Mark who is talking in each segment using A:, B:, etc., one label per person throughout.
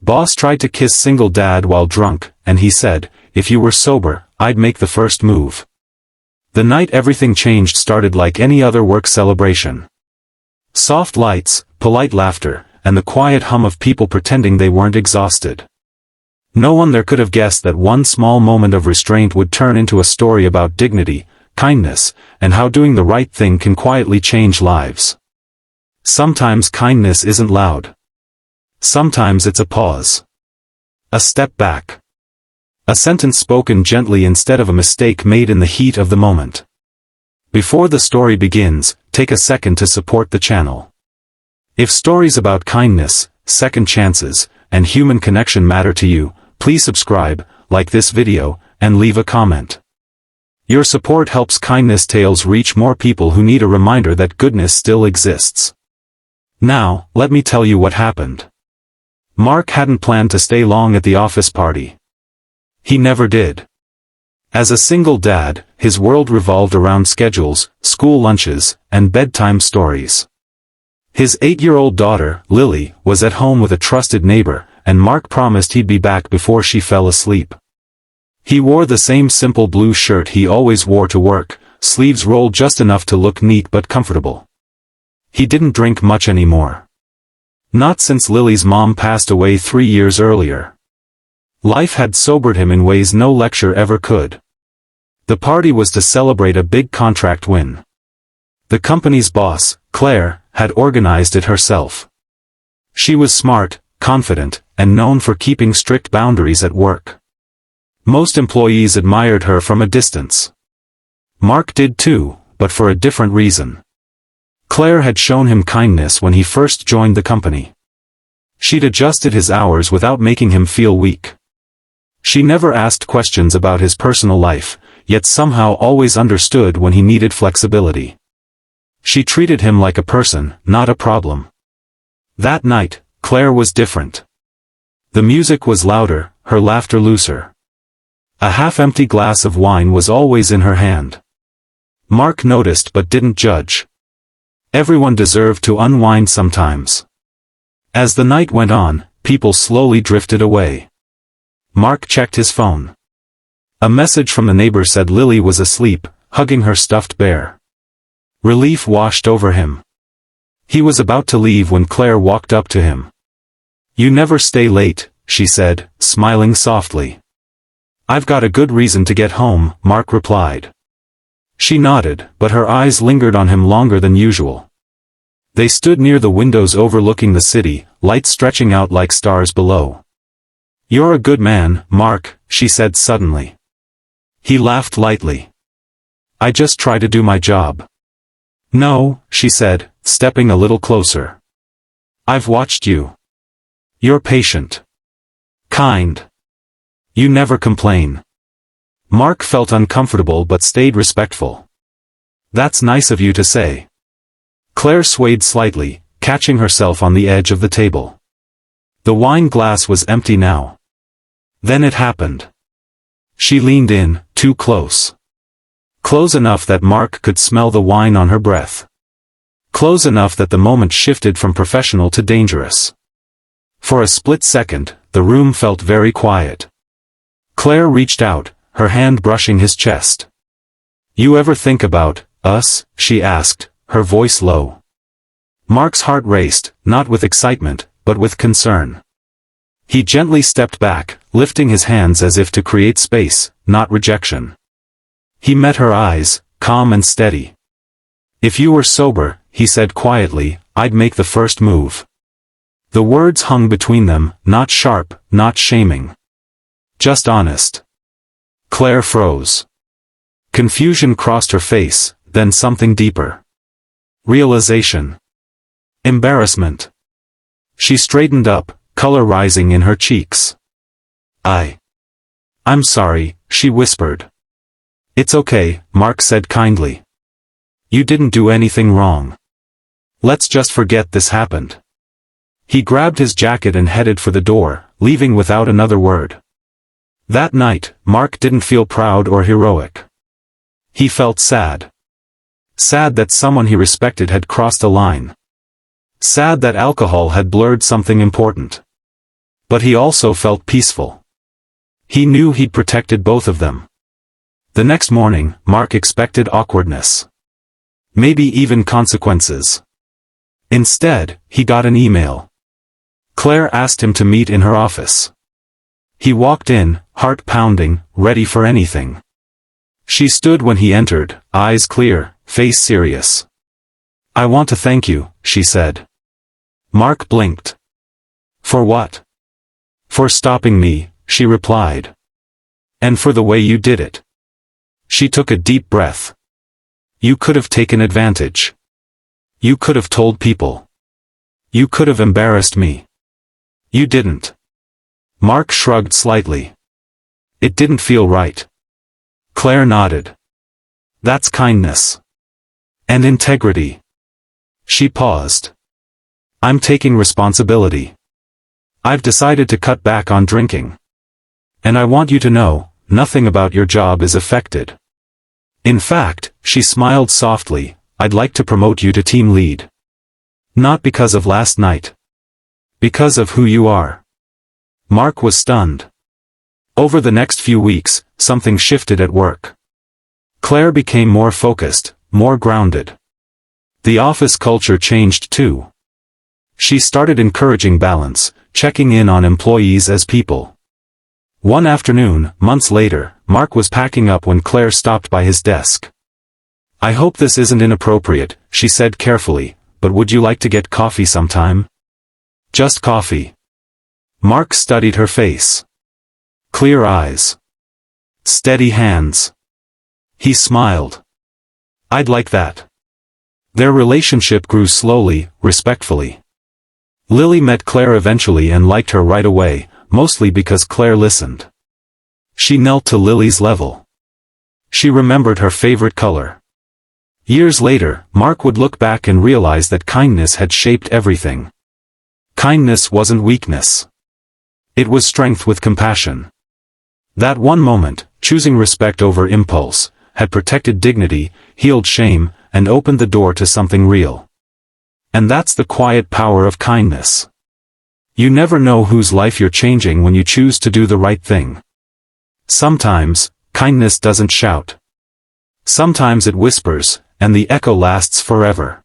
A: Boss tried to kiss single dad while drunk, and he said, "If you were sober, I'd make the first move." The night everything changed started like any other work celebration. Soft lights, polite laughter, and the quiet hum of people pretending they weren't exhausted. No one there could have guessed that one small moment of restraint would turn into a story about dignity, kindness, and how doing the right thing can quietly change lives. Sometimes kindness isn't loud. Sometimes it's a pause. A step back. A sentence spoken gently instead of a mistake made in the heat of the moment. Before the story begins, take a second to support the channel. If stories about kindness, second chances, and human connection matter to you, please subscribe, like this video, and leave a comment. Your support helps Kindness Tales reach more people who need a reminder that goodness still exists. Now, let me tell you what happened. Mark hadn't planned to stay long at the office party. He never did. As a single dad, his world revolved around schedules, school lunches, and bedtime stories. His 8-year-old daughter, Lily, was at home with a trusted neighbor, and Mark promised he'd be back before she fell asleep. He wore the same simple blue shirt he always wore to work, sleeves rolled just enough to look neat but comfortable. He didn't drink much anymore. Not since Lily's mom passed away 3 years earlier. Life had sobered him in ways no lecture ever could. The party was to celebrate a big contract win. The company's boss, Claire, had organized it herself. She was smart, confident, and known for keeping strict boundaries at work. Most employees admired her from a distance. Mark did too, but for a different reason. Claire had shown him kindness when he first joined the company. She'd adjusted his hours without making him feel weak. She never asked questions about his personal life, yet somehow always understood when he needed flexibility. She treated him like a person, not a problem. That night, Claire was different. The music was louder, her laughter looser. A half-empty glass of wine was always in her hand. Mark noticed but didn't judge. Everyone deserved to unwind sometimes. As the night went on, people slowly drifted away. Mark checked his phone. A message from the neighbor said Lily was asleep, hugging her stuffed bear. Relief washed over him. He was about to leave when Claire walked up to him. "You never stay late," she said, smiling softly. "I've got a good reason to get home," Mark replied. She nodded, but her eyes lingered on him longer than usual. They stood near the windows overlooking the city, light stretching out like stars below. "You're a good man, Mark," she said suddenly. He laughed lightly. "I just try to do my job." "No," she said, stepping a little closer. "I've watched you. You're patient. Kind. You never complain." Mark felt uncomfortable but stayed respectful. "That's nice of you to say." Claire swayed slightly, catching herself on the edge of the table. The wine glass was empty now. Then it happened. She leaned in, too close. Close enough that Mark could smell the wine on her breath. Close enough that the moment shifted from professional to dangerous. For a split second, the room felt very quiet. Claire reached out, her hand brushing his chest. "You ever think about us?" she asked, her voice low. Mark's heart raced, not with excitement, but with concern. He gently stepped back, lifting his hands as if to create space, not rejection. He met her eyes, calm and steady. "If you were sober," he said quietly, "I'd make the first move." The words hung between them, not sharp, not shaming. Just honest. Claire froze. Confusion crossed her face, then something deeper. Realization. Embarrassment. She straightened up, color rising in her cheeks. I'm sorry," she whispered. "It's okay," Mark said kindly. "You didn't do anything wrong. Let's just forget this happened." He grabbed his jacket and headed for the door, leaving without another word. That night, Mark didn't feel proud or heroic. He felt sad. Sad that someone he respected had crossed a line. Sad that alcohol had blurred something important. But he also felt peaceful. He knew he'd protected both of them. The next morning, Mark expected awkwardness. Maybe even consequences. Instead, he got an email. Claire asked him to meet in her office. He walked in, heart pounding, ready for anything. She stood when he entered, eyes clear, face serious. "I want to thank you," she said. Mark blinked. "For what?" "For stopping me," she replied. "And for the way you did it." She took a deep breath. "You could have taken advantage. You could have told people. You could have embarrassed me. You didn't." Mark shrugged slightly. "It didn't feel right." Claire nodded. "That's kindness. And integrity." She paused. "I'm taking responsibility. I've decided to cut back on drinking. And I want you to know, nothing about your job is affected. In fact," she smiled softly, "I'd like to promote you to team lead. Not because of last night. Because of who you are." Mark was stunned. Over the next few weeks, something shifted at work. Claire became more focused, more grounded. The office culture changed too. She started encouraging balance, checking in on employees as people. One afternoon, months later, Mark was packing up when Claire stopped by his desk. "I hope this isn't inappropriate," she said carefully, "but would you like to get coffee sometime?" "Just coffee." Mark studied her face. Clear eyes. Steady hands. He smiled. "I'd like that." Their relationship grew slowly, respectfully. Lily met Claire eventually and liked her right away, mostly because Claire listened. She knelt to Lily's level. She remembered her favorite color. Years later, Mark would look back and realize that kindness had shaped everything. Kindness wasn't weakness. It was strength with compassion. That one moment, choosing respect over impulse, had protected dignity, healed shame, and opened the door to something real. And that's the quiet power of kindness. You never know whose life you're changing when you choose to do the right thing. Sometimes, kindness doesn't shout. Sometimes it whispers, and the echo lasts forever.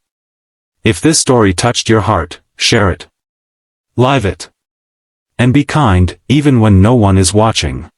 A: If this story touched your heart, share it. Live it. And be kind, even when no one is watching.